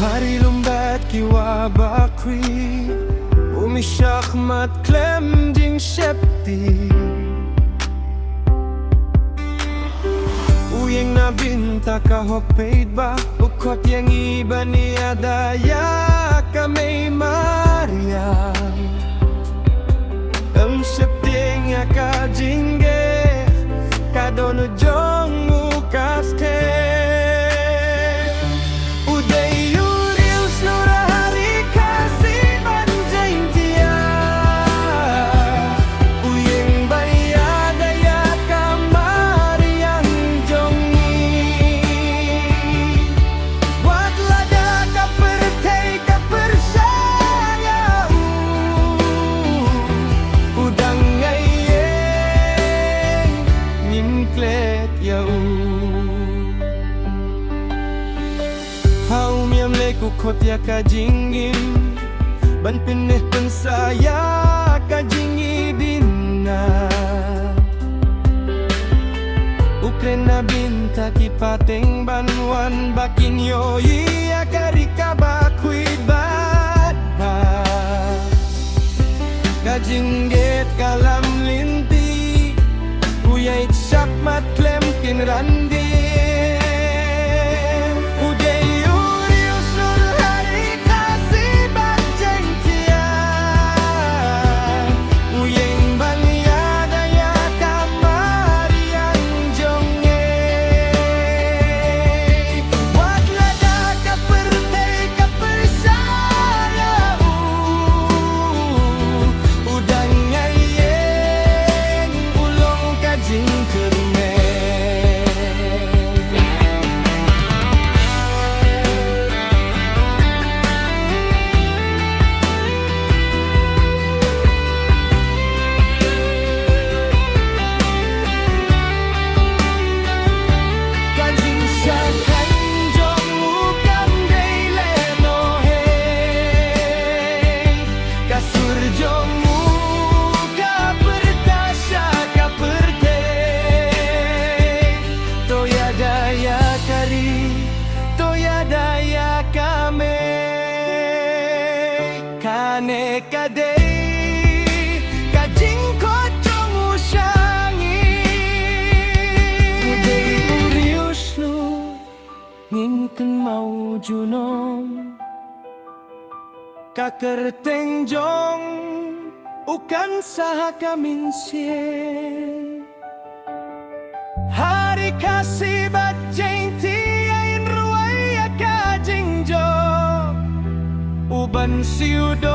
Hari lumbat kiwa bakwi Umi syakmat klem jing syepti Uyeng na binta kahopeit ba Ukot yang ibani adaya kami Maria Syepti nga ka jingge Kadono jong mukaske Kot ya ka jingin ban pineh pensaya ka jingi dinna Ukraina binta ki pateng banwan bakin yoi akarika bakuit bat ka jingget kalam linti uyait syakmat klem kin randi Kane kadei kajing kocong usangi Udei uriusnu nginken mau junom Kakerteng jong ukan saha kaminsien Hari kasih bat jengti ain ruai kajing jong Uban siudo